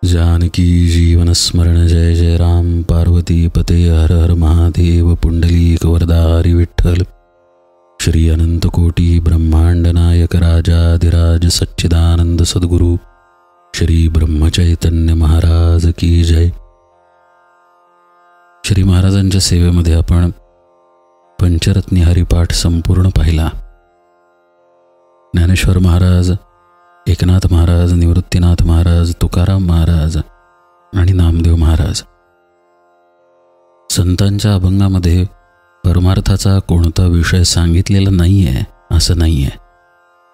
जानकी जीवन स्मरण जय जय राम पार्वती पते हर हर महादेव पुंडलीक वरदारी विठ्ठल श्री अनंत कोटी ब्रह्मांड नायक राजाधिराज सच्चिदानंद सद्गुरु श्री ब्रह्मचैतन्य महाराज की जय। श्री महाराजांच्या सेवेमध्ये आपण पंचरत्नी हरिपाठ संपूर्ण पाहिला। ज्ञानेश्वर महाराज, एकनाथ महाराज, निवृत्तीनाथ महाराज, तुकाराम महाराज आणि नामदेव महाराज। संतांच्या अभंगामध्ये परमार्थाचा कोणता विषय सांगितलेला नाहीये असं नाहीये,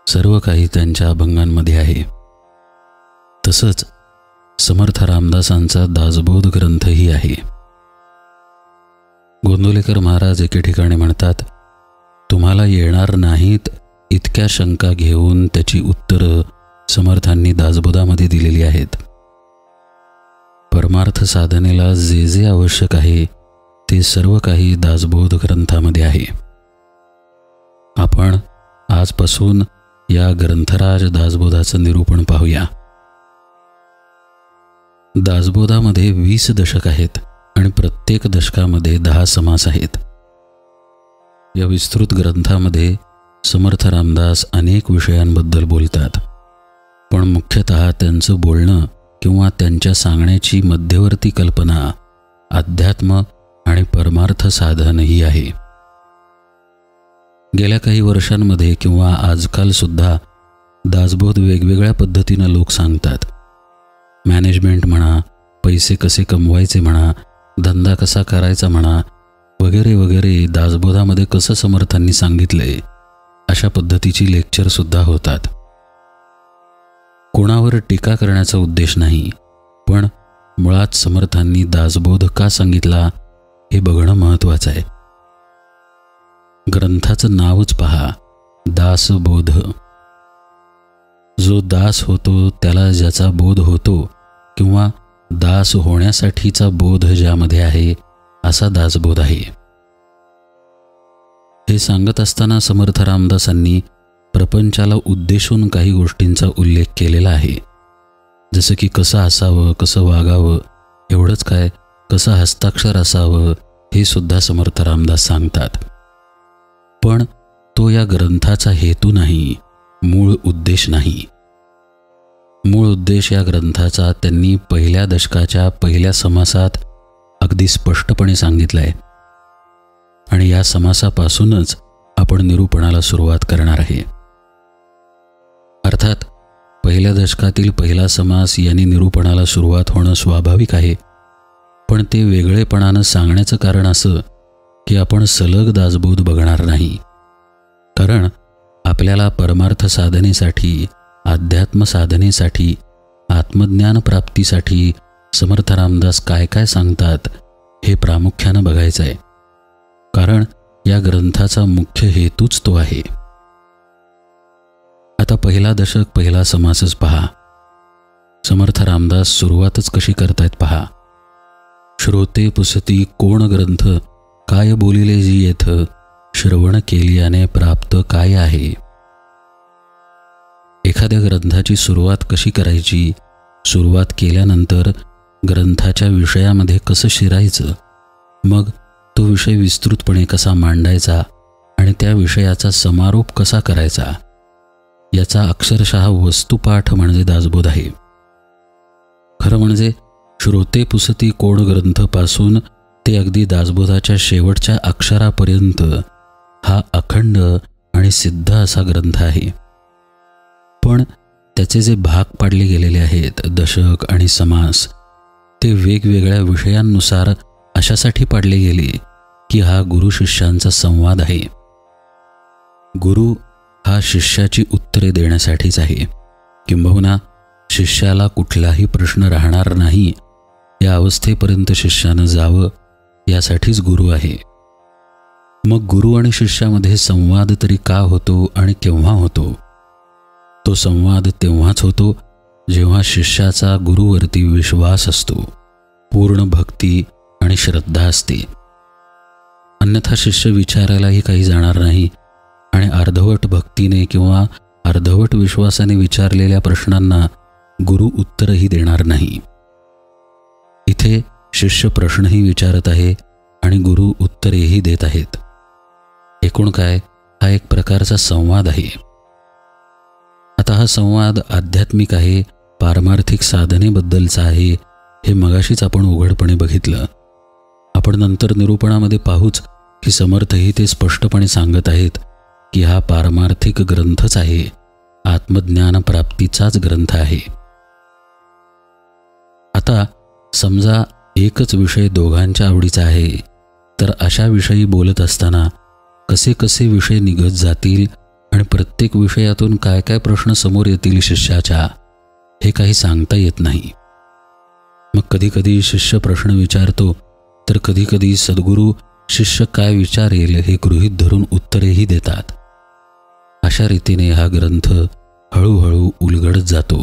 सर्व काही त्यांच्या अभंगांमध्ये आहे। तसंच समर्थ रामदासांचा दासबोध ग्रंथही आहे। गोंदवलेकर महाराज एके ठिकाणी म्हणतात, तुम्हाला येणार नाहीत इतक्या शंका घेऊन त्याची उत्तरं समर्थांनी दासबोधामध्ये दिलेली आहेत। परमार्थ साधनेला जे जे आवश्यक आहे ते सर्व काही दासबोध ग्रंथामध्ये आहे। आपण आजपासून या ग्रंथराज दासबोधाचं निरूपण पाहूया। दासबोधामध्ये 20 दशक आहेत आणि प्रत्येक दशकामध्ये 10 समास आहेत। या विस्तृत ग्रंथामध्ये समर्थ रामदास अनेक विषयांबद्दल बोलतात, पण मुख्यतः त्यांचं बोलणं किंवा त्यांच्या सांगण्याची मध्यवर्ती कल्पना अध्यात्म आणि परमार्थ साधन ही आहे। गेल्या काही वर्षांमध्ये किंवा आजकाल सुद्धा दासबोध वेगवेगळ्या पद्धतीनं लोक सांगतात। मॅनेजमेंट म्हणा, पैसे कसे कमवायचे म्हणा, धंदा कसा करायचा म्हणा, वगैरे वगैरे दासबोधामध्ये कसं समर्थांनी सांगितलंय अशा पद्धतीची लेक्चर सुद्धा होतात। कोणावर टीका करण्याचा उद्देश नाही, पण मुळात समर्थांनी दासबोध का सांगितला हे बघणं महत्त्वाचं आहे। ग्रंथाचं नावच पहा, दासबोध। जो दास होतो त्याला ज्याचा बोध होतो किंवा दास होण्यासाठीचा बोध ज्यामध्ये आहे असा दासबोध आहे। हे सांगत असताना समर्थ रामदासांनी प्रपंचाला उद्देशून काही गोष्टींचा उल्लेख केलेला आहे, जसं की कसं असावं, कसं वागावं, एवढंच काय कसं हस्ताक्षर असावं हे सुद्धा समर्थ रामदास सांगतात। पण तो या ग्रंथाचा हेतू नाही, मूळ उद्देश नाही। मूळ उद्देश या ग्रंथाचा त्यांनी पहिल्या दशकाच्या पहिल्या समासात अगदी स्पष्टपणे सांगितलाय आणि या समासापासूनच आपण निरूपणाला सुरुवात करणार आहे। अर्थात पहिल्या दशकातील पहिला समास यांनी निरूपणाला सुरुवात होणं स्वाभाविक आहे, पण ते वेगळेपणानं सांगण्याचं कारण असं की आपण सलग दासबोध बघणार नाही, कारण आपल्याला परमार्थ साधनेसाठी, अध्यात्म साधनेसाठी, आत्मज्ञान प्राप्तीसाठी समर्थ रामदास काय काय सांगतात हे प्रामुख्यानं बघायचं आहे, कारण या ग्रंथाचा मुख्य हेतूच तो आहे। आता पहिला दशक पहिला समासच पहा। समर्थ रामदास सुरुवातच कशी करतायत पहा। श्रोते पुसती कोण ग्रंथ, काय बोलिले जी येथ, श्रवण केल्याने प्राप्त काय आहे। एखाद्या ग्रंथाची सुरुवात कशी करायची, सुरुवात केल्यानंतर ग्रंथाच्या विषयामध्ये कसं शिरायचं, मग तो विषय विस्तृतपणे कसा मांडायचा आणि त्या विषयाचा समारोप कसा करायचा, याचा अक्षरशः वस्तुपाठ म्हणजे दासबोध आहे। खरं म्हणजे श्रोते पुसती कोण ग्रंथपासून ते अगदी दासबोधाच्या शेवटच्या अक्षरापर्यंत हा अखंड आणि सिद्ध असा ग्रंथ आहे। पण त्याचे जे भाग पाडले गेलेले आहेत, दशक आणि समास, ते वेगवेगळ्या विषयांनुसार अशासाठी पाडले गेले की हा गुरु शिष्यांचा संवाद आहे। गुरु हा शिष्याची उत्तरे देण्यासाठीच आहे, किंबहुना शिष्याला कुठलाही प्रश्न राहणार नाही या अवस्थेपर्यंत शिष्यानं जावं यासाठीच गुरु आहे। मग गुरु आणि शिष्यामध्ये संवाद तरी का होतो आणि केव्हा होतो? तो संवाद तेव्हाच होतो जेव्हा शिष्याचा गुरुवरती विश्वास असतो, पूर्ण भक्ती आणि श्रद्धा असते। अन्यथा शिष्य विचारायलाही काही जाणार नाही आणि अर्धवट भक्तीने किंवा अर्धवट विश्वासाने विचारलेल्या प्रश्नांना गुरु उत्तरही देणार नाही। इथे शिष्य प्रश्नही विचारत आहे आणि गुरु उत्तरेही देत आहेत. एकूण काय, हा एक प्रकारचा संवाद आहे. आता हा संवाद आध्यात्मिक आहे, पारमार्थिक साधनेबद्दलचा आहे, हे मगाशीच आपण उघडपणे बघितलं. आपण नंतर निरूपणामध्ये पाहूच की समर्थही ते स्पष्टपणे सांगत आहेत की हा पारमार्थिक ग्रंथच आहे, आत्मज्ञान प्राप्तीचाच ग्रंथ आहे. आता समजा एकच विषय दोघांच्या आवडीचा आहे, तर अशा विषयी बोलत असताना कसे कसे विषय निघत जातील आणि प्रत्येक विषयातून काय काय प्रश्न समोर येतील शिष्याच्या, हे काही सांगता येत नाही. मग कधीकधी शिष्य प्रश्न विचारतो, तर कधीकधी सद्गुरू शिष्य काय विचारेल हे गृहीत धरून उत्तरेही देतात. अशा रीतीने हा ग्रंथ हळूहळू उलगडत जातो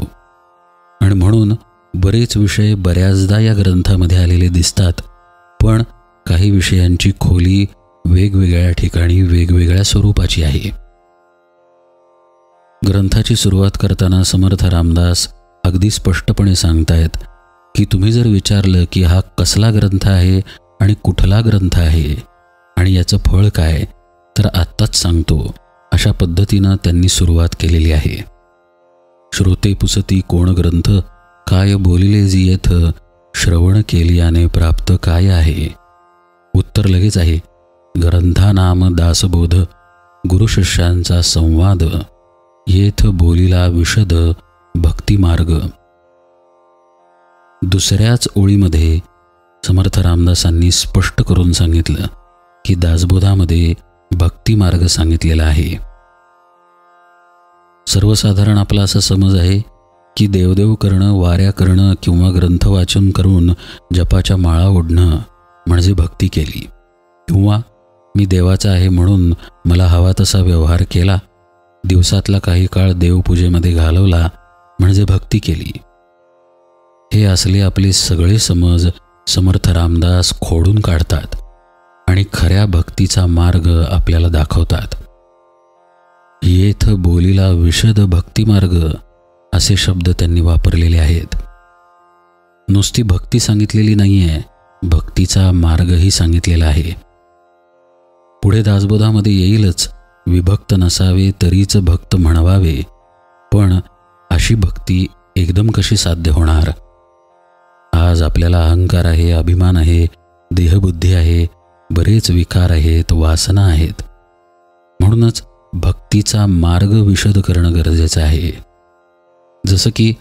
आणि म्हणून बरेच विषय बऱ्याचदा या ग्रंथामध्ये आलेले दिसतात. पण काही विषयांची खोली वेगवेगळ्या ठिकाणी वेगवेगळ्या स्वरूपाची आहे. ग्रंथाची सुरुवात करताना समर्थ रामदास अगदी स्पष्टपणे सांगतायत की तुम्ही जर विचारलं की हा कसला ग्रंथ आहे आणि कुठला ग्रंथ आहे आणि याचं फळ काय, तर आत्ताच सांगतो, अशा पद्धतीनं त्यांनी सुरुवात केलेली आहे. श्रोते पुसती कोण ग्रंथ, काय बोलिले जी येथ, श्रवण केलियाने प्राप्त काय आहे. उत्तर लगेच आहे, ग्रंथानाम दासबोध, गुरुशिष्यांचा संवाद, येथ बोलिला विशद भक्तिमार्ग. दुसऱ्याच ओळीमध्ये समर्थ रामदासांनी स्पष्ट करून सांगितलं की दासबोधामध्ये भक्तिमार्ग सांगितलेला आहे. सर्वसाधारण आपला असा समज आहे की देवदेव करणं, वाऱ्या करणं किंवा ग्रंथ वाचन करून जपाच्या माळा ओढणं म्हणजे भक्ती केली, किंवा मी देवाचा आहे म्हणून मला हवा तसा व्यवहार केला, दिवसातला काही काळ देवपूजेमध्ये घालवला म्हणजे भक्ती केली. हे असले आपले सगळे समज समर्थ रामदास खोडून काढतात आणि खऱ्या भक्तीचा मार्ग आपल्याला दाखवतात. येथ बोलिला विशद भक्तिमार्ग असे शब्द त्यांनी वापरलेले आहेत. नुसती भक्ती सांगितलेली नाही आहे, भक्तीचा मार्गही सांगितलेला आहे. पुढे दासबोधामध्ये येईलच, विभक्त नसावे तरीच भक्त म्हणवावे. पण अशी भक्ती एकदम कशी साध्य होणार? आज आपल्याला अहंकार आहे, अभिमान आहे, देहबुद्धी आहे, बरेच विकार आहेत, वासना आहेत. म्हणूनच भक्तीचा मार्ग विशद करणं गरजेचं आहे. जसं की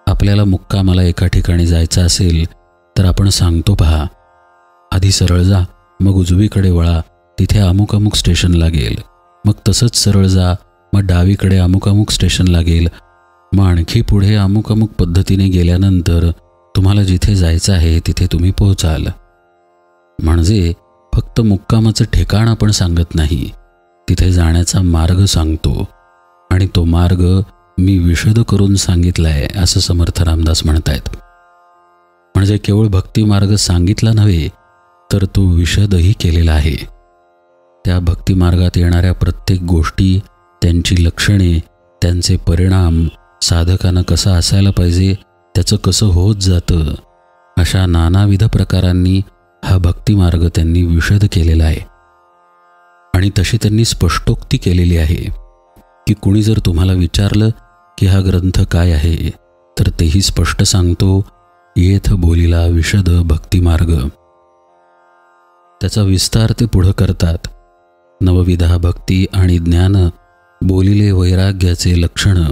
आपल्याला मुक्कामाला एका ठिकाणी जायचं असेल तर आपण सांगतो, पहा, आधी सरळ जा, मग उजवीकडे वळा, तिथे अमुक अमुक स्टेशन लागेल, मग तसंच सरळ जा, मग डावीकडे अमुक अमुक स्टेशन लागेल, मग आणखी पुढे अमुक अमुक पद्धतीने गेल्यानंतर तुम्हाला जिथे जायचं आहे तिथे तुम्ही पोहोचाल. म्हणजे फक्त मुक्कामाचं ठिकाण आपण सांगत नाही, तिथे जाण्याचा मार्ग सांगतो आणि तो मार्ग मी विशद करून सांगितलाय असं समर्थ रामदास म्हणतायत. म्हणजे केवळ भक्ती मार्ग सांगितला नव्हे तर तो विशदही केलेला आहे. त्या भक्ती मार्गात येणाऱ्या प्रत्येक गोष्टी, त्यांची लक्षणे, त्यांचे परिणाम, साधकानं कसा असायला पाहिजे, त्याचं कसं होत जातं, अशा नानाविध प्रकारांनी हा भक्तिमार्ग त्यांनी विशद केलेला आहे. आणि तशी त्यांनी स्पष्टोक्ती केलेली आहे की कुणी जर तुम्हाला विचारलं की हा ग्रंथ काय आहे, तर तेही स्पष्ट सांगतो, येथ बोलिला विशद भक्तिमार्ग. त्याचा विस्तार ते पुढं करतात. नवविधा भक्ती आणि ज्ञान, बोलिले वैराग्याचे लक्षण,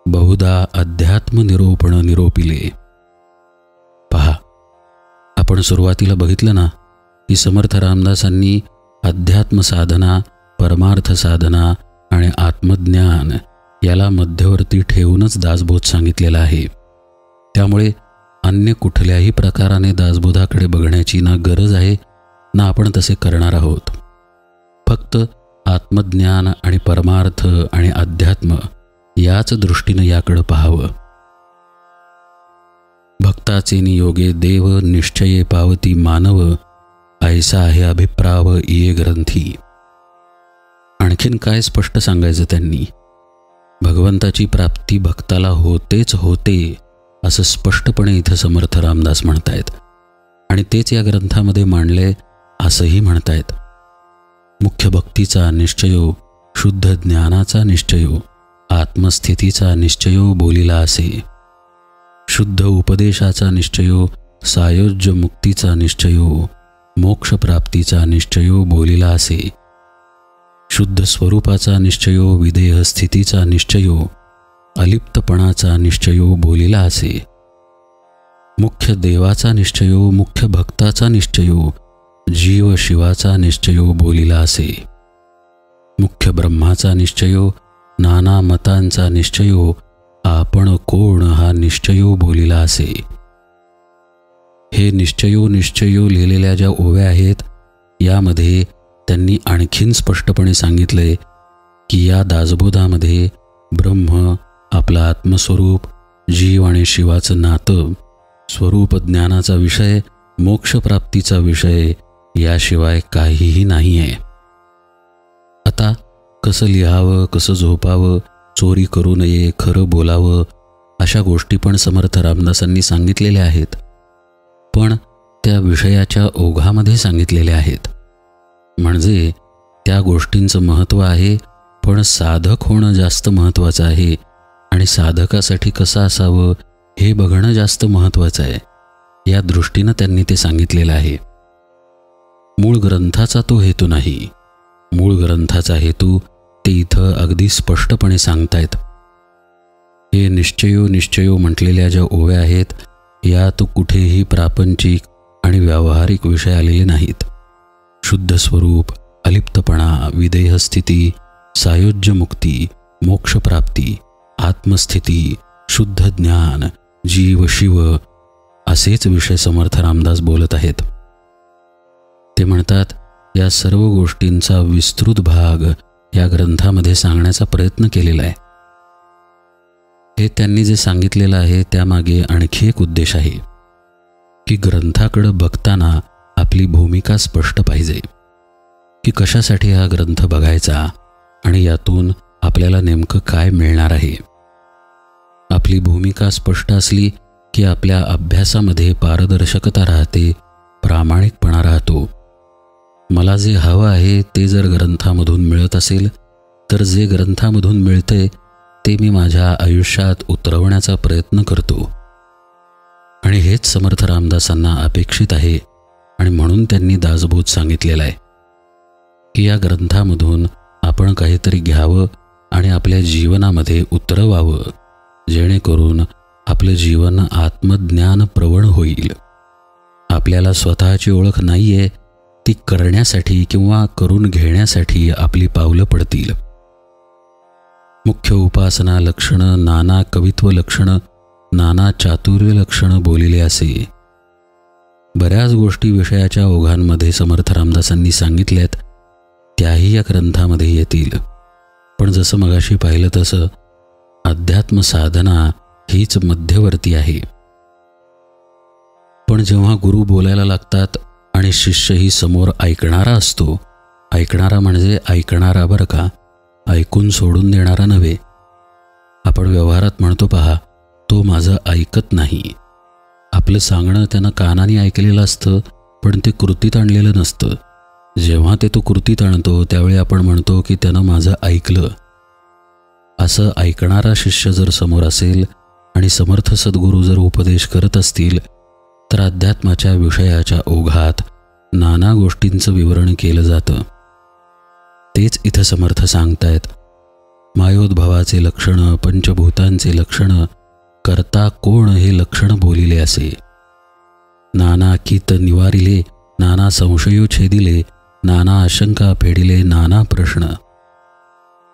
बहुधा अध्यात्म निरोपण निरोपिले. पहा, आपण सुरुवातीला बघितलं ना की समर्थ रामदासांनी अध्यात्म साधना, परमार्थ साधना आणि आत्मज्ञान याला मध्यवर्ती ठेवूनच दासबोध सांगितलेला आहे. त्यामुळे अन्य कुठल्याही प्रकाराने दासबोधाकडे बघण्याची ना गरज आहे ना आपण तसे करणार आहोत. फक्त आत्मज्ञान आणि परमार्थ आणि अध्यात्म याच दृष्टीने याकडे पाहावं. भक्ताचे नियोगे देव, निश्चये पावती मानव, ऐसा आहे अभिप्राव ये ग्रंथी. आणखीन काय स्पष्ट सांगायचं त्यांनी? भगवंताची प्राप्ती भक्ताला होतेच होते असं स्पष्टपणे इथं समर्थ रामदास म्हणतायत. आणि तेच या ग्रंथामध्ये मांडले असंही म्हणतायत. मुख्य भक्तीचा निश्चयो, शुद्ध ज्ञानाचा निश्चयो, आत्मस्थितीचा निश्चयो बोलिला असे. शुद्ध उपदेशाचा निश्चयो, सायोज्य मुक्तीचा निश्चयो, मोक्षप्राप्तीचा निश्चयो बोलिला असे. शुद्ध स्वरूपाचा निश्चयो, विदेह स्थितीचा निश्चयो, अलिप्तपणाचा निश्चयो बोलिला असे. मुख्य देवाचा निश्चयो, मुख्य भक्ताचा निश्चयो, जीव शिवाचा निश्चयो बोलिला असे. मुख्य ब्रह्माचा निश्चयो, नाना मतांचा निश्चयो, आपण कोण हा निश्चयो बोलिला असे. हे निश्चयो निश्चयो लिहिलेल्या ज्या ओव्या आहेत यामध्ये त्यांनी आणखीन स्पष्टपणे सांगितले की या दासबोधामध्ये ब्रह्म, आपला आत्मस्वरूप, जीव आणि शिवाचं नातं, स्वरूप ज्ञानाचा विषय, मोक्षप्राप्तीचा विषय याशिवाय काहीही नाही आहे. आता कसं लिहावं, कसं झोपावं, चोरी करू नये, खरं बोलावं, अशा गोष्टी पण समर्थ रामदासांनी सांगितलेल्या आहेत. पण त्या विषयाच्या ओघामध्ये सांगितलेल्या आहेत. म्हणजे त्या गोष्टींचं महत्त्व आहे, पण साधक होणं जास्त महत्त्वाचं आहे आणि साधकासाठी कसं असावं हे बघणं जास्त महत्त्वाचं आहे. या दृष्टीनं त्यांनी ते सांगितलेलं आहे. मूळ ग्रंथाचा तो हेतू नाही. मूळ ग्रंथाचा हेतू ते इथं अगदी स्पष्टपणे सांगतायत. हे निश्चयो निश्चयो म्हटलेल्या ज्या ओव्या आहेत यात कुठेही प्रापंचिक आणि व्यावहारिक विषय आलेले नाहीत. शुद्ध स्वरूप, अलिप्तपणा, विदेह स्थिती, सायोज्य मुक्ती, मोक्षप्राप्ती, आत्मस्थिती, शुद्ध ज्ञान, जीव शिव असेच विषय समर्थ रामदास बोलत आहेत. ते म्हणतात या सर्व गोष्टींचा विस्तृत भाग या ग्रंथामध्ये सांगण्याचा प्रयत्न केलेला आहे. हे त्यांनी जे सांगितलेलं आहे त्यामागे आणखी एक उद्देश आहे की ग्रंथाकडे बघताना आपली भूमिका स्पष्ट पाहिजे की कशासाठी हा ग्रंथ बघायचा आणि यातून आपल्याला नेमकं काय मिळणार आहे. आपली भूमिका स्पष्ट असली की आपल्या अभ्यासामध्ये पारदर्शकता राहते, प्रामाणिकपणा राहतो. मला जे हवं आहे ते जर ग्रंथामधून मिळत असेल तर जे ग्रंथामधून मिळते ते मी माझ्या आयुष्यात उतरवण्याचा प्रयत्न करतो. आणि हेच समर्थ रामदासांना अपेक्षित आहे आणि म्हणून त्यांनी दासबोध सांगितलेला आहे की या ग्रंथामधून आपण काहीतरी घ्यावं आणि आपल्या जीवनामध्ये उतरवावं, जेणेकरून आपलं जीवन आत्मज्ञान प्रवण होईल. आपल्याला स्वतःची ओळख नाही आहे, ती करण्यासाठी किंवा करून घेण्यासाठी आपली पावलं पडतील. मुख्य उपासना लक्षणं, नाना कवित्व लक्षणं, नाना चातुर्य लक्षणं बोलिले असे. बऱ्याच गोष्टी विषयाच्या ओघांमध्ये समर्थ रामदासांनी सांगितल्यात त्याही या ग्रंथामध्ये येतील. पण जसं मगाशी पाहिलं तसं अध्यात्म साधना हीच मध्यवर्ती आहे. पण जेव्हा गुरु बोलायला लागतात आणि शिष्यही समोर ऐकणारा असतो, ऐकणारा म्हणजे ऐकणारा बरं का, ऐकून सोडून देणारा नव्हे. आपण व्यवहारात म्हणतो पहा, तो माझं ऐकत नाही. आपलं सांगणं त्यानं कानाने ऐकलेलं असतं पण ते कृतीत आणलेलं नसतं. जेव्हा ते तो कृतीत आणतो त्यावेळी आपण म्हणतो की त्यानं माझं ऐकलं. असं ऐकणारा शिष्य जर समोर असेल आणि समर्थ सद्गुरू जर उपदेश करत असतील तर अध्यात्माच्या विषयाच्या ओघात नाना गोष्टींचं विवरण केलं जातं. तेच इथं समर्थ सांगतायत. मायोद्भवाचे लक्षणं, पंचभूतांचे लक्षणं, कर्ता कोण हे लक्षण बोलिले असे. नाना कीत निवारिले, नाना संशयो छेदिले, नाना आशंका फेडिले, नाना प्रश्न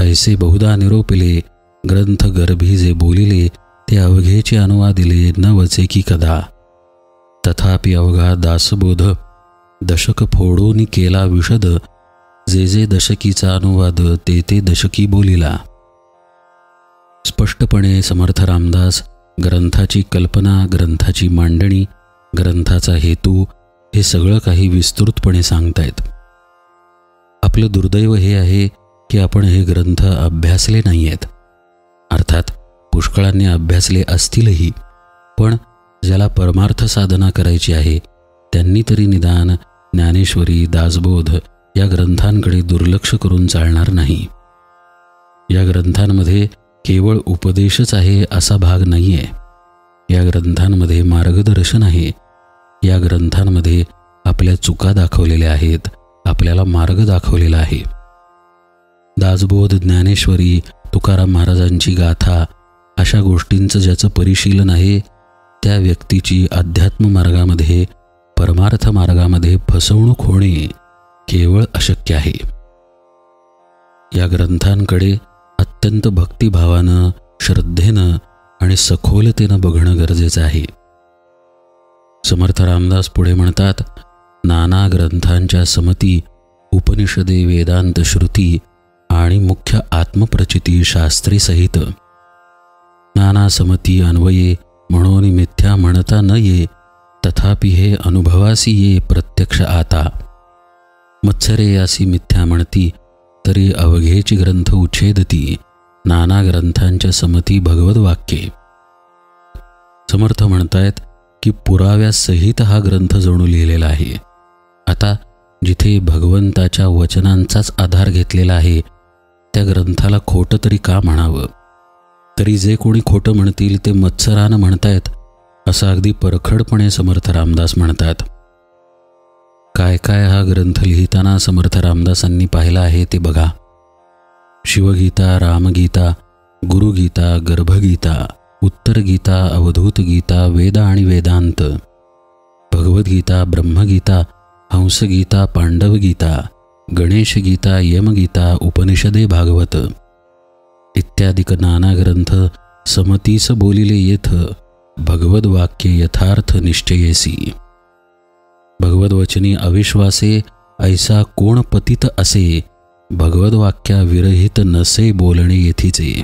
ऐसे बहुधा निरोपिले, ग्रंथ गर्भी जे बोलिले ते अवघेचे अनुवादिले, न वचे की कदा. तथापि अवघा दासबोध दशक फोडून केला विशद, जे जे दशकीचा अनुवाद ते ते दशकी बोलिला. स्पष्टपणे समर्थ रामदास ग्रंथाची कल्पना, ग्रंथाची मांडणी, ग्रंथाचा हेतू हे सगळं काही विस्तृतपणे सांगतायत. आपलं दुर्दैव हे आहे की आपण हे ग्रंथ अभ्यासले नाही आहेत. अर्थात पुष्कळांनी अभ्यासले असतीलही, पण ज्याला परमार्थ साधना करायची आहे त्यांनी तरी निदान ज्ञानेश्वरी, दासबोध या ग्रंथांकडे दुर्लक्ष करून चालणार नाही. या ग्रंथांमध्ये केवळ उपदेशच आहे असा भाग नाही आहे. या ग्रंथांमध्ये मार्गदर्शन आहे. या ग्रंथांमध्ये आपल्या चुका दाखवलेल्या आहेत, आपल्याला मार्ग दाखवलेला आहे. दासबोध, ज्ञानेश्वरी, तुकाराम महाराजांची गाथा अशा गोष्टींचं ज्याचं परिशीलन आहे त्या व्यक्तीची अध्यात्म मार्गामध्ये, परमार्थ मार्गामध्ये फसवणूक होणे केवळ अशक्य आहे. या ग्रंथांकडे अत्यंत भक्तिभावानं, श्रद्धेनं आणि सखोलतेनं बघणं गरजेचं आहे. समर्थ रामदास पुढे म्हणतात, नाना ग्रंथांच्या समती, उपनिषदे, वेदांत, श्रुती आणि मुख्य आत्मप्रचिती शास्त्री सहित नाना समती अन्वये म्हणून मिथ्या म्हणता न ये, तथापि हे अनुभवासी ये प्रत्यक्ष आता. मत्सरे यासी मिथ्या म्हणती, तरी अवघेची ग्रंथ उच्छेदती, नाना ग्रंथांच्या समती भगवद वाक्ये. समर्थ म्हणतायत की पुराव्यासहित हा ग्रंथ जणू लिहिलेला आहे. आता जिथे भगवंताच्या वचनांचाच आधार घेतलेला आहे त्या ग्रंथाला खोटं तरी का म्हणावं? तरी जे कोणी खोटं म्हणतील ते मत्सरानं म्हणतायत असं अगदी परखडपणे समर्थ रामदास म्हणतात. काय काय हा ग्रंथ लिहिताना समर्थ रामदासांनी पाहिलं आहे ते बघा. शिवगीता, रामगीता, गुरुगीता, गर्भगीता, उत्तरगीता, अवधूत गीता, वेद आणि वेदांत, भगवद्गीता, ब्रह्मगीता, हंसगीता, पांडवगीता, गणेशगीता, यमगीता, उपनिषदे, भागवत इत्यादिक नाना ग्रंथ समतीस बोलिले येथ, भगवद वाक्य यथार्थ निश्चयेसी. भगवद्वचनी अविश्वासे, ऐसा कोण पतित असे, भगवद वाक्या विरहित नसे बोलणे येथीचे.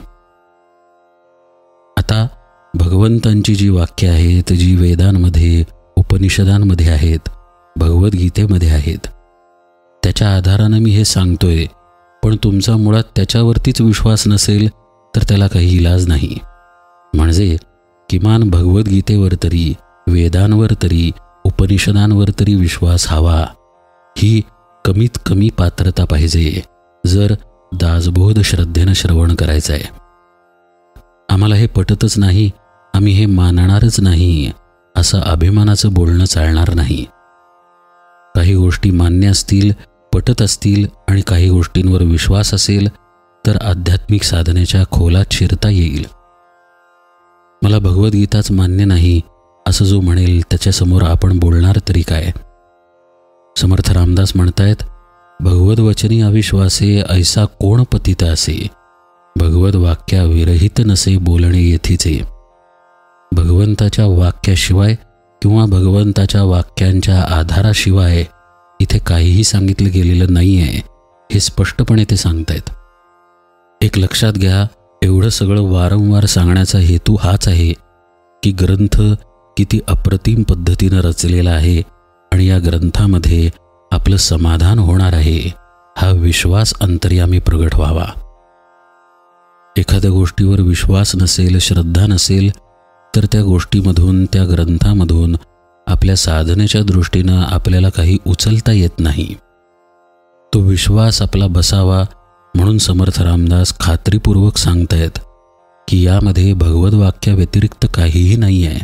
आता भगवंतांची जी वाक्य आहेत, जी वेदांमध्ये, उपनिषदांमध्ये आहेत, भगवद्गीतेमध्ये आहेत, त्याच्या आधारानं मी हे सांगतोय. पण तुमचा मुळात त्याच्यावरतीच विश्वास नसेल तर त्याला काही इलाज नाही. म्हणजे किमान भगवद्गीतेवर तरी, वेदांवर तरी, उपनिषदांवर तरी विश्वास हवा. ही कमीत कमी पात्रता पाहिजे जर दासबोध श्रद्धेनं श्रवण करायचं आहे. आम्हाला हे पटतच नाही, आम्ही हे मानणारच नाही असं अभिमानाचं बोलणं चालणार नाही. काही गोष्टी मान्य असतील, पटत असतील आणि काही गोष्टींवर विश्वास असेल तर आध्यात्मिक साधनेच्या खोलात शिरता येईल. मला भगवद्गीताच मान्य नाही असं जो म्हणेल त्याच्यासमोर आपण बोलणार तरी काय? समर्थ रामदास म्हणतायत, भगवद्वचनी अविश्वासे, ऐसा कोण पतित असे, भगवद वाक्या विरहित नसे बोलणे येथीचे. भगवंताच्या वाक्याशिवाय किंवा भगवंताच्या वाक्यांच्या आधाराशिवाय इथे काहीही सांगितलं गेलेलं नाही आहे हे स्पष्टपणे ते सांगतायत. एक लक्षात घ्या, एवढं सगळं वारंवार सांगण्याचा हेतू हाच आहे की ग्रंथ किती अप्रतिम पद्धतीनं रचलेला आहे आणि या ग्रंथामध्ये आपलं समाधान होणार आहे हा विश्वास अंतर्यामी प्रगट व्हावा. एखाद्या गोष्टीवर विश्वास नसेल, श्रद्धा नसेल तर त्या गोष्टीमधून, त्या ग्रंथामधून आपल्या साधनेच्या दृष्टीनं आपल्याला काही उचलता येत नाही. तो विश्वास आपला बसावा म्हणून समर्थ रामदास खात्रीपूर्वक सांगतायत की यामध्ये भगवद वाक्याव्यतिरिक्त काहीही नाही आहे.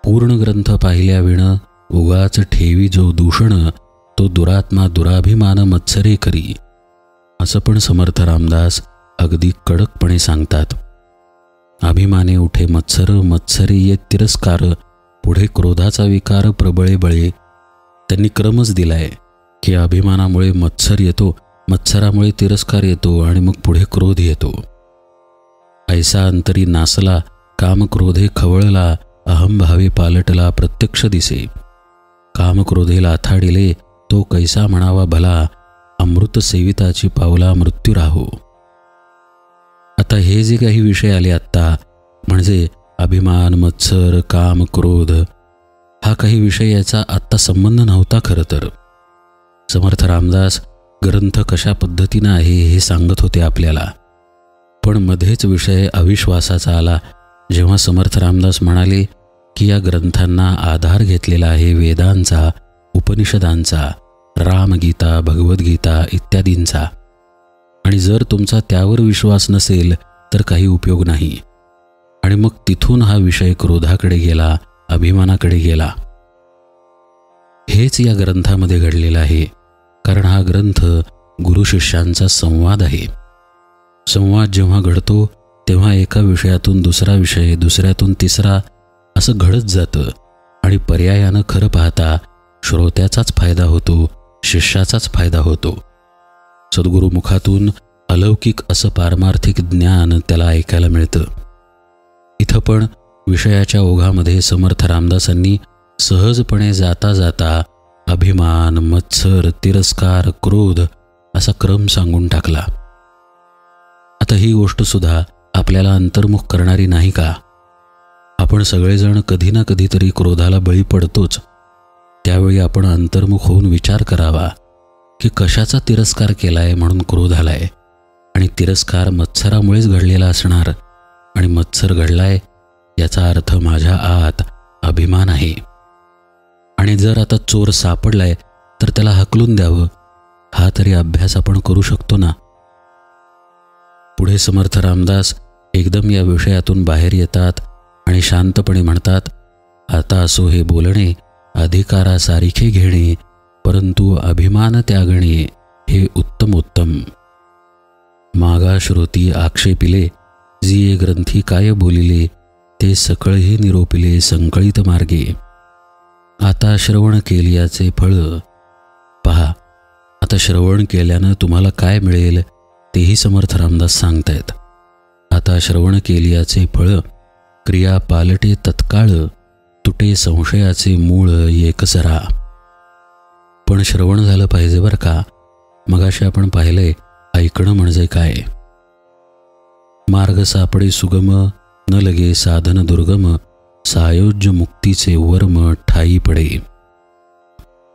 पूर्ण ग्रंथ पाहिल्याविणं उगाच ठेवी जो दूषण, तो दुरात्मा दुराभिमान मत्सरे करी, असं पण समर्थ रामदास अगदी कडकपणे सांगतात. अभिमाने उठे मत्सर, मत्सरे ये तिरस्कार, पुढे क्रोधाचा विकार प्रबळे बळे. त्यांनी क्रमच दिलाय की अभिमानामुळे मत्सर येतो, मत्सरामुळे तिरस्कार येतो आणि मग पुढे क्रोध येतो. ऐसा अंतरी नासला, कामक्रोधे खवळला, अहंभावे पालटला प्रत्यक्ष दिसे. कामक्रोधे लाथाडिले, तो कैसा म्हणावा भला, अमृत सेविताची पावला मृत्यू राहो. आता हे जे काही विषय आले आत्ता, म्हणजे अभिमान, मत्सर, काम, क्रोध, हा काही विषय याचा आत्ता संबंध नव्हता. खरं तर समर्थ रामदास ग्रंथ कशा पद्धतीनं आहे हे सांगत होते आपल्याला. पण मध्येच विषय अविश्वासाचा आला. जेव्हा समर्थ रामदास म्हणाले की या ग्रंथांना आधार घेतलेला आहे वेदांचा, उपनिषदांचा, रामगीता, भगवद्गीता इत्यादींचा. आणि जर तुमचा त्यावर विश्वास नसेल तर काही उपयोग नाही. आणि मग तिथून हा विषय क्रोधाकडे गेला, अभिमानाकडे गेला. हेच या ग्रंथामध्ये घडलेलं आहे. कारण हा ग्रंथ गुरु शिष्यांचा संवाद आहे. संवाद जेव्हा घडतो तेव्हा एका विषयातून दुसरा विषय, दुसऱ्यातून तिसरा असं घडत जातं. आणि पर्यायानं खरं पाहता श्रोत्याचाच फायदा होतो, शिष्याचाच फायदा होतो. सद्गुरुमुखातून अलौकिक असं पारमार्थिक ज्ञान त्याला ऐकायला मिळतं. इथं पण विषयाच्या ओघामध्ये समर्थ रामदासांनी सहजपणे जाता जाता अभिमान, मत्सर, तिरस्कार, क्रोध असा क्रम सांगून टाकला. आता ही गोष्ट सुद्धा आपल्याला अंतर्मुख करणारी नाही का? आपण सगळेजण कधी ना कधीतरी क्रोधाला बळी पडतोच. त्यावेळी आपण अंतर्मुख होऊन विचार करावा की कशाचा तिरस्कार केलाय म्हणून क्रोध आलाय. आणि तिरस्कार मत्सरामुळेच घडलेला असणार. आणि मत्सर घडलाय याचा अर्थ माझ्या आत अभिमान आहे. आणि जर आता चोर सापडलाय तर त्याला हकलून द्यावं, हा तरी अभ्यास आपण करू शकतो ना. पुढे समर्थ रामदास एकदम या विषयातून बाहेर येतात आणि शांतपणे म्हणतात, आता असो हे बोलणे, अधिकारासारिखे घेणे, परंतु अभिमान त्यागणे हे उत्तमोत्तम. मागा श्रोती आक्षेपिले, जी ये ग्रंथी काय बोलिले, ते सकळही निरोपिले संकळित मार्गे. आता श्रवण केल्याचे फळ. पहा, आता श्रवण केल्यानं तुम्हाला काय मिळेल तेही समर्थ रामदास सांगतायत. आता श्रवण केल्याचे फळ, क्रिया पालटे तत्काळ, तुटे संशयाचे मूळ एकसरा. पण श्रवण झालं पाहिजे बरं का. मगाशी आपण पाहिलंय ऐकणं म्हणजे काय. मार्ग सापडे सुगम, न लगे साधन दुर्गम, सायोज्य मुक्तीचे वर्म ठाई पडे.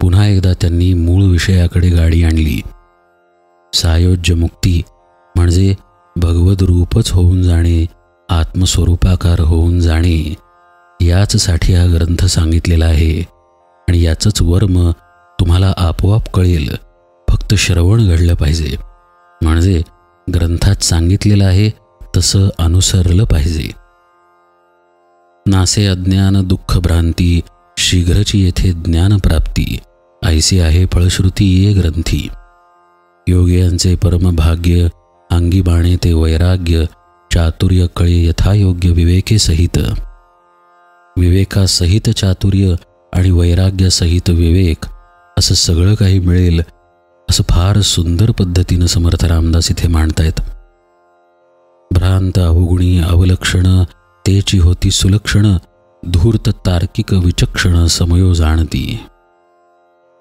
पुन्हा एकदा त्यांनी मूळ विषयाकडे गाडी आणली. सायोज्य मुक्ती म्हणजे भगवद रूपच होऊन जाणे, आत्मस्वरूपाकार होऊन जाणे. याचसाठी हा ग्रंथ सांगितलेला आहे. आणि याचंच वर्म तुम्हाला आपोआप कळेल. फक्त श्रवण घडलं पाहिजे. म्हणजे ग्रंथात सांगितलेलं आहे तसं अनुसरलं पाहिजे. नासे अज्ञान दुःख भ्रांती, शीघ्रची येथे ज्ञानप्राप्ती, ऐसी आहे फळश्रुती ये ग्रंथी. योग्यांचे परमभाग्य, अंगी बाणे ते वैराग्य, चातुर्य कळे यथायोग्य विवेके सहित. विवेकासहित चातुर्य आणि वैराग्यासहित विवेक असं सगळं काही मिळेल असं फार सुंदर पद्धतीनं समर्थ रामदास इथे मांडतायत. भ्रांत अवगुणी अवलक्षण, तेची होती सुलक्षण, धूर्त तार्किक विचक्षण समयो जाणती.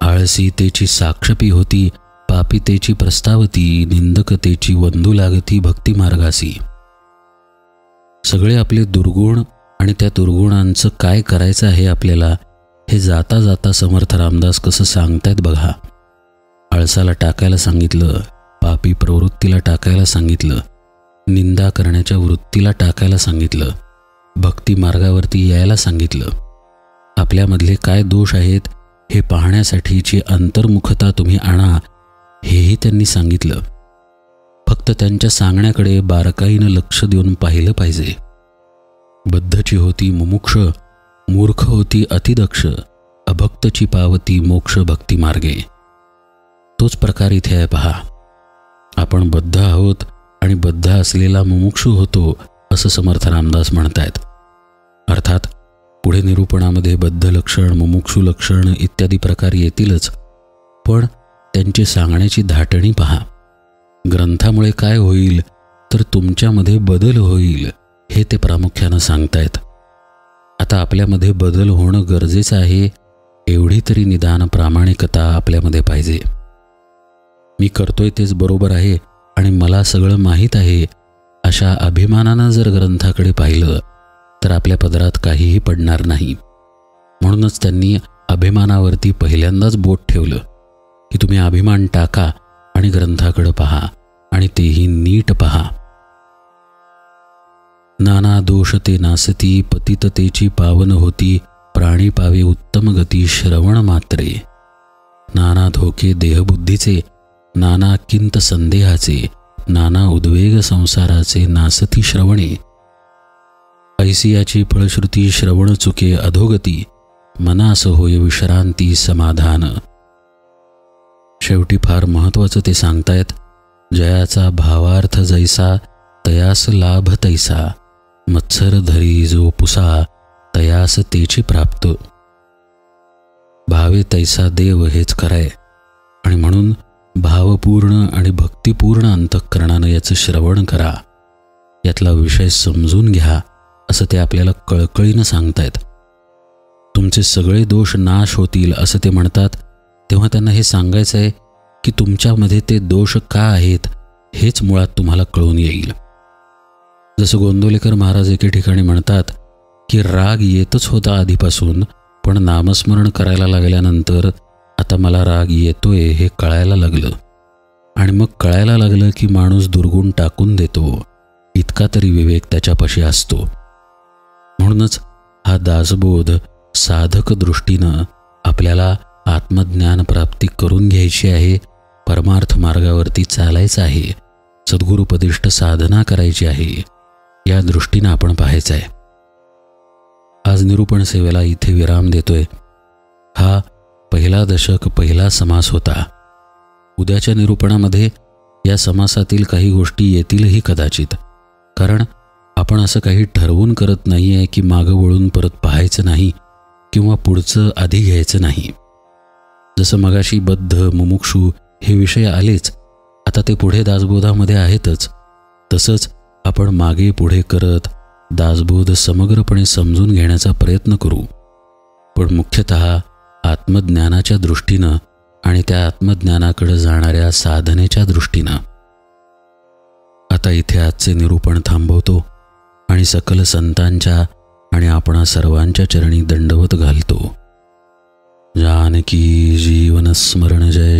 आळसी तेची साक्षपी होती, पापी तेची प्रस्तावती, निंदक तेची वंदू लागती भक्तिमार्गासी. सगळे आपले दुर्गुण आणि त्या दुर्गुणांचं काय करायचं आहे आपल्याला हे जाता जाता समर्थ रामदास कसं सांगतायत बघा. आळसाला टाकायला सांगितलं, पापी प्रवृत्तीला टाकायला सांगितलं, निंदा करण्याच्या वृत्तीला टाकायला सांगितलं, भक्ती मार्गावरती यायला सांगितलं. आपल्यामधले काय दोष आहेत हे पाहण्यासाठीची अंतर्मुखता तुम्ही आणा हेही त्यांनी सांगितलं. फक्त त्यांच्या सांगण्याकडे बारकाईनं लक्ष देऊन पाहिलं पाहिजे. बद्धची होती मुमुक्ष, मूर्ख होती अतिदक्ष, अभक्तची पावती मोक्ष भक्ती मार्गे. तोच प्रकार इथे आहे पहा. आपण बद्ध आहोत आणि बद्ध असलेला मुमुक्षू होतो असं समर्थ रामदास म्हणतायत. अर्थात पुढे निरूपणामध्ये बद्ध लक्षण, मुमुक्षू लक्षण इत्यादी प्रकार येतीलच, पण त्यांची सांगण्याची धाटणी पहा. ग्रंथामुळे काय होईल तर तुमच्यामध्ये बदल होईल हे ते प्रामुख्यानं सांगतायत. आता आपल्यामध्ये बदल होणं गरजेचं आहे, एवढी तरी निदान प्रामाणिकता आपल्यामध्ये पाहिजे. मी करतोय तेच बरोबर आहे आणि मला सगळं माहीत आहे अशा अभिमानानं जर ग्रंथाकडे पाहिलं तर आपल्या पदरात काहीही पडणार नाही. म्हणूनच त्यांनी अभिमानावरती पहिल्यांदाच बोट ठेवलं की तुम्ही अभिमान टाका आणि ग्रंथाकडे पहा आणि तेही नीट पहा. नाना दोष ते नासती, पतिततेची पावन होती, प्राणी पावे उत्तम गती श्रवण मात्रे. नाना धोके देहबुद्धीचे, नाना किंत संदेहाचे, नाना उद्वेग संसाराचे नासती श्रवणे. ऐसियाची फळश्रुती श्रवण चुके अधोगती, मनास होय विश्रांती समाधान. शेवटी फार महत्त्वाचं ते सांगतायत, जयाचा भावार्थ जैसा तयास लाभ तैसा, मत्सर धरी जो पुसा तयास तेची प्राप्त. भावे तैसा देव हेच खरंय, आणि म्हणून भावपूर्ण आणि भक्तिपूर्ण अंतःकरणानं याचं श्रवण करा, यातला विषय समजून घ्या, असं ते आपल्याला कळकळीनं सांगतायत. तुमचे सगळे दोष नाश होतील असं ते म्हणतात, तेव्हा त्यांना हे सांगायचं आहे की तुमच्यामध्ये ते दोष का आहेत हेच मुळात तुम्हाला कळून येईल. जसं गोंदवलेकर महाराज एके ठिकाणी म्हणतात की राग येतच होता आधीपासून, पण नामस्मरण करायला लागल्यानंतर आता मला राग येतोय हे कळायला लागलं, आणि मग कळायला लागलं की माणूस दुर्गुण टाकून देतो, इतका तरी विवेक त्याच्यापाशी असतो. म्हणूनच हा दासबोध साधक दृष्टीनं आपल्याला आत्मज्ञान प्राप्ती करून घ्यायची आहे, परमार्थ मार्गावरती चालायचं आहे, सद्गुरुपदिष्ट साधना करायची आहे, या दृष्टीनं आपण पाहायचं आहे. आज निरूपण सेवेला इथे विराम देतोय. हा पहिला दशक पहिला समास होता. उद्याच्या निरूपणामध्ये या समासातील काही गोष्टी येतीलही कदाचित, कारण आपण असं काही ठरवून करत नाही आहे की मागं वळून परत पाहायचं नाही किंवा पुढचं आधी घ्यायचं नाही. जसं मगाशी बद्ध मुमुक्षू हे विषय आलेच, आता ते पुढे दासबोधामध्ये आहेतच, तसंच आपण मागे पुढे करत दासबोध समग्रपणे समजून घेण्याचा प्रयत्न करू, पण मुख्यतः आत्मज्ञानाच्या दृष्टीनं आणि त्या आत्मज्ञानाकडे जाणाऱ्या साधनेच्या दृष्टीनं. आता इथे आजचे निरूपण थांबवतो आणि सकल संतांच्या आणि आपणा सर्वांच्या चरणी दंडवत घालतो. जानकी जीवन स्मरण जय